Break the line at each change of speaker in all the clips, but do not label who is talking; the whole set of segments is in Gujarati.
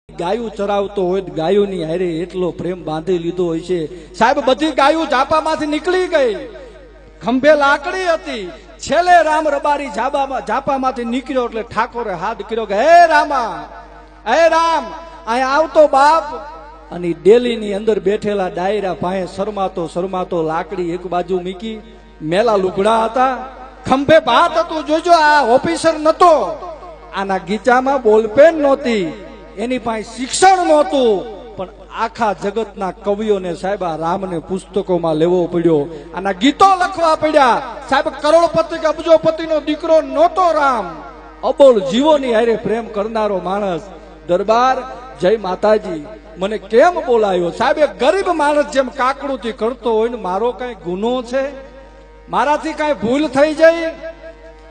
ગાયું ચરાવતો હોય ગાયોની હારે એટલો પ્રેમ બાંધી લીધો હોય છે સાહેબ। બધી ગાયું ઝાપામાંથી નીકળી ગઈ, ખંભે લાકડી હતી, છેલ્લે રામ રબારી ઝાપામાંથી નીકળ્યો એટલે ઠાકોરે હાથ કર્યો કે હે રામા, હે રામ અહીંયા આવતો બાપ। અને ડેલીની અંદર બેઠેલા ડાયરા પાસે શરમાતો લાકડી એક બાજુ મૂકી, મેલા લુગડા હતા, ખંભે ભાત હતું, જોજો આ ઓફિસર નતો, આના ગીચામાં બોલપેન નહોતી, એની પાસે શિક્ષણ નહોતું, પણ આખા જગતના કવિઓને સાહેબ આ રામને પુસ્તકોમાં લેવો પડ્યો, આના ગીતો લખવા પડ્યા સાહેબ। કરોડપતિ કે અબજોપતિનો દીકરો નહોતો રામ, અબોલ જીવોની હારે પ્રેમ કરનારો માણસ। દરબાર જય માતાજી, મને કેમ બોલાયો સાહેબ? એક ગરીબ માણસ જેમ કાકડુંથી કરતો હોય ને, મારો કઈ ગુનો છે? મારાથી કઈ ભૂલ થઈ જાય?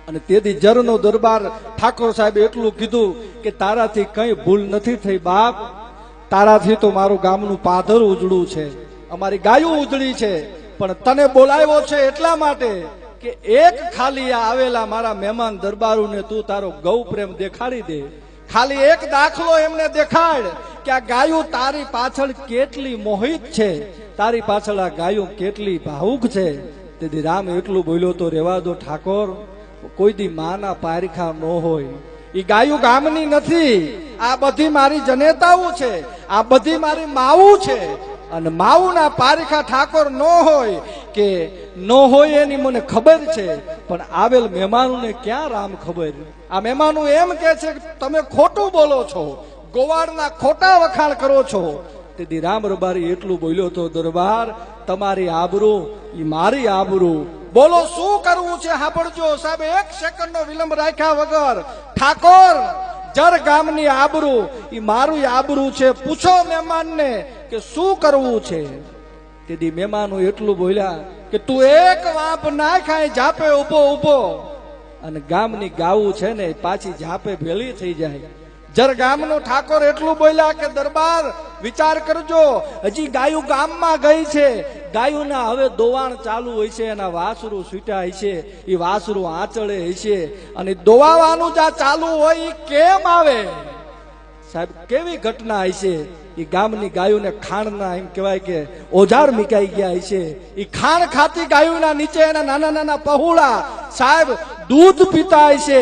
અને તેથી જરનો દરબાર ઠાકોર સાહેબ એટલું કીધું કે તારાથી કઈ ભૂલ નથી થઈ બાપ, તારાથી તો મારું ગામનું પાદર ઉજળું છે, અમારી ગાયું ઉજળી છે, પણ તને બોલાવ્યો છે એટલા માટે કે એક ખાલી આવેલા મારા મહેમાન દરબારોને તું તારો ગૌ પ્રેમ દેખાડી દે, ખાલી એક દાખલો એમને દેખાડ કે આ ગાયું તારી પાછળ કેટલી મોહિત છે, તારી પાછળ આ ગાયું કેટલી ભાવુક છે। તેથી રામ એટલું બોલ્યો તો રેવા દો ઠાકોર, કોઈ દી માના પારખા ન હોય, ઈ ગાયું ગામની નથી, આ બધી મારી જનેતાઓ છે, આ બધી મારી માવું છે, અને માવુના પારખા ઠાકોર ન હોય કે ન હોય એની મને ખબર છે, પણ આવેલ મહેમાનોને ક્યાં રામ ખબર? આ મહેમાનો એમ કે છે કે તમે ખોટું બોલો છો, ગોવાળના ખોટા વખાણ કરો છો। તેથી રામ રબારી એટલું બોલ્યો તો દરબાર તમારી આબરૂ ઈ મારી આબરૂ, બોલો શું કરવું છે સાંભળજો સાહેબ। એક સેકન્ડનો વિલંબ રાખ્યા વગર ઠાકોર જર ગામની આબરૂ ઈ મારું આબરૂ છે, પૂછો મહેમાનને કે શું કરવું છે। તેથી મહેમાનો એટલું બોલ્યા કે તું એક વાપ ના ખાય, ઝાપે ઉભો અને ગામની ગાવું છે ને પાછી ઝાપે ભેળી થઈ જાય। જર ગામનો ઠાકોર એટલું બોલ્યા કે દરબાર વિચાર કરજો, હજી ગાયું ગામમાં ગઈ છે, ગાયુંના હવે દોવાણ ચાલુ હોય છે, એના વાસરું છૂટ્યા હોય છે, એ વાસરું આંચળે હોય છે, અને દોવાવાનું જ્યાં ચાલુ હોય એ કેમ આવે સાહેબ? કેવી ઘટના હોય છે? એ ગામની ગાયોને ખાણના એમ કહેવાય કે ઓજાર મિકાઈ ગયા હોય છે, એ ખાણ ખાતી ગાયોના નીચે એના નાના પહોળા સાહેબ દૂધ પીતા હોય છે।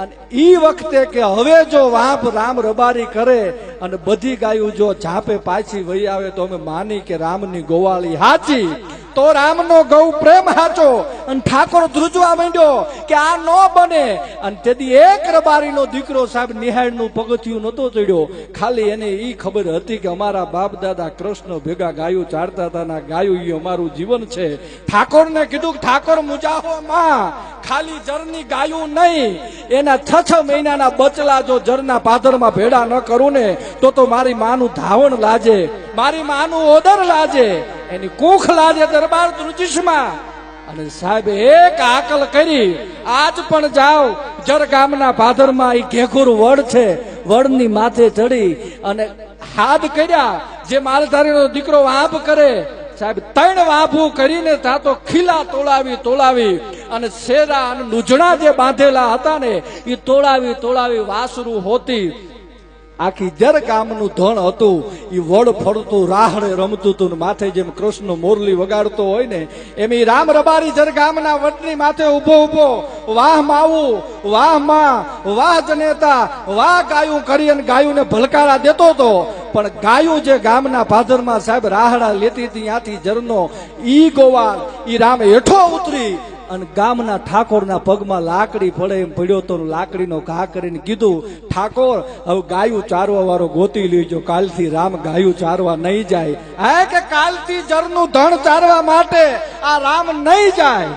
અને ઈ વખતે કે હવે જો વાપ રામ રબારી કરે અને બધી ગાયું જો ઝાપે પાછી વહી આવે તો અમે માની કે રામની ગોવાળી હાચી, તો રામનો ગૌ પ્રેમ હાચો। અને ઠાકોર ધ્રુજવા માંડ્યો કે આ ન બને। અને તેથી એક રબારીનો દીકરો સાહેબ નિહાળનું પગથિયું નતો ચડ્યો, ખાલી એને ઈ ખબર હતી કે અમારા બાપ દાદા કૃષ્ણ ભેગા ગાયું ચારતા હતા, ના ગાયું ઈ અમારું જીવન છે। ઠાકોરને કીધું કે ઠાકોર મુજાહો માં, ખાલી જરની ગાયું નહીં, એના 6 મહિનાના બચલા જો જરના પાદરમાં ભેડા ન કરું ને તો મારી માનું ધાવણ લાજે, મારી માનું ઓદર લાજે, એની કુખ લાજે દરબાર દૃજિશમાં। અને સાહેબ એક આકલ કરી આજ પણ જાઓ જર ગામના પાદરમાં ઈ ઘેઘુર વડ છે, વડની માથે ચડી અને હાથ કર્યા જે માલધારીનો દીકરો વાપ કરે સાહેબ, 3 વાભું કરીને તા તો ખીલા તોડાવી અને શેરા અને નુજણા જે બાંધેલા હતા ને એ તોડાવી વાસરું હોતી, આખી જર ગામનું ધણ હતું એ વડ ફરતું રાહડે રમતું હતું, માથે જેમ કૃષ્ણ મોરલી વગાડતો હોય ને એમ ઈ રામ રબારી જર ગામના વડની માથે ઉભો વાહ માવું, વાહ માં, વાહ જનેતા, વાહ ગાયું કરી અને ગાયુંને ભલકારા દેતો હતો। પણ ગાયું જે ગામના પાદરમાં સાહેબ રાહડા લેતી હતી ત્યાંથી જરનો ઈ ગોવાળ ઈ રામ હેઠો ઉતરી અને ગામના ઠાકોરના પગમાં લાકડી પડે એમ પડ્યો તો લાકડીનો ઘા કરીને કીધું ઠાકોર હવે ગાયું ચારવા વાળો ગોતી લેજો, કાલથી રામ ગાયું ચારવા નહીં જાય। હે કે કાલથી જરનું ધણ ચારવા માટે આ રામ નહીં જાય?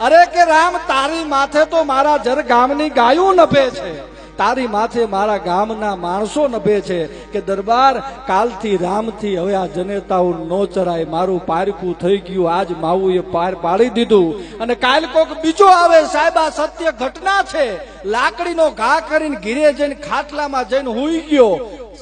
અરે કે રામ તારી માથે તો મારા જર ગામની ગાયું નભે છે, તારી માથે મારા ગામના માણસો નભે છે કે દરબાર કાલથી રામથી હવે આ જનેતાઓ નો ચરાય, મારું પારકું થઈ ગયું, આજ માવુએ પાર પાડી દીધું અને કાલ કોક બીજો આવે સાહેબ, આ સત્ય ઘટના છે। લાકડીનો ઘા કરીને ઘીરે જઈને ખાટલામાં જઈને હુઈ ગયો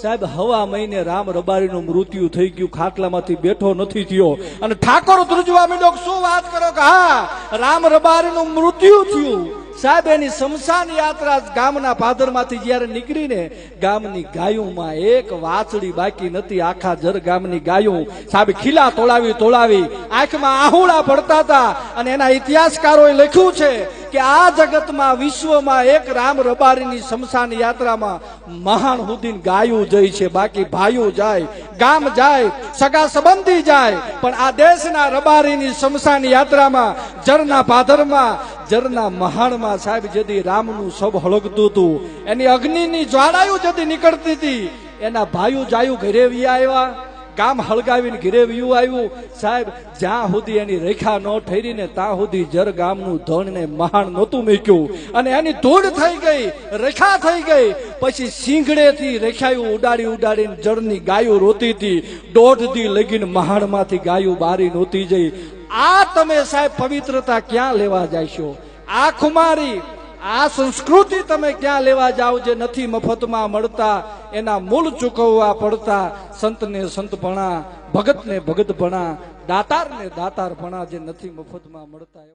સાહેબ, હવા મહિને રામ રબારીનું મૃત્યુ થઈ ગયું, ખાટલામાંથી બેઠો નથી થયો અને ઠાકોર ધ્રુજવા માંડ્યો શું વાત કરો કે હા રામ રબારીનું મૃત્યુ થયું સાહેબ એની શમશાન યાત્રા ગામના પાદરમાંથી જ્યારે નીકળીને ગામની ગાયોમાં એક વાછડી બાકી નથી. આખા જર ગામની ગાયો સાહેબ ખીલા તોડાવી આંખમાં આહુડા પડતા હતા. અને એના ઇતિહાસકારોએ લખ્યું છે કે આ જગતમાં વિશ્વમાં એક રામ રબારીની શમશાન યાત્રામાં મહાન હુદીન ગાયું જઈ છે. બાકી ભાઈઓ જાય, ગામ જાય, સગા સંબંધી જાય, પણ આ દેશના રબારીની શમશાન યાત્રામાં જરના પાદરમાં જરના મહાણમાં સાહેબ જેથી રામનું સબ હળગતું હતું, એની અગ્નિની જ્વાળાયું જેથી નીકળતી હતી, એના ભાઈઓ જાયું ઘરે વી આવ્યા, ગામ હળગાવીને ઘરે વ્યુ આવ્યું. સાહેબ જ્યાં સુધી એની રેખા ન ઠરી ત્યાં સુધી જર ગામનું ધન ને મહાન નહોતું મૂક્યું. અને એની ધૂળ થઈ ગઈ, રેખા થઈ ગઈ. પછી સિંગડેથી રેખાયું ઉડાડીને જળની ગાયો રોતી હતી. 1.5 દી લગીને મહાણમાંથી ગાયો બારી નહોતી જઈ. આ તમે સાહેબ પવિત્રતા ક્યાં લેવા જાશો? આ ખુમારી, આ સંસ્કૃતિ તમે ક્યાં લેવા જાઓ જે નથી મફતમાં મળતા? એના મૂળ ચૂકવવા પડતા. સંતને સંતપણા, ભગતને ભગતપણા, દાતારને દાતારપણા જે નથી મફતમાં મળતા.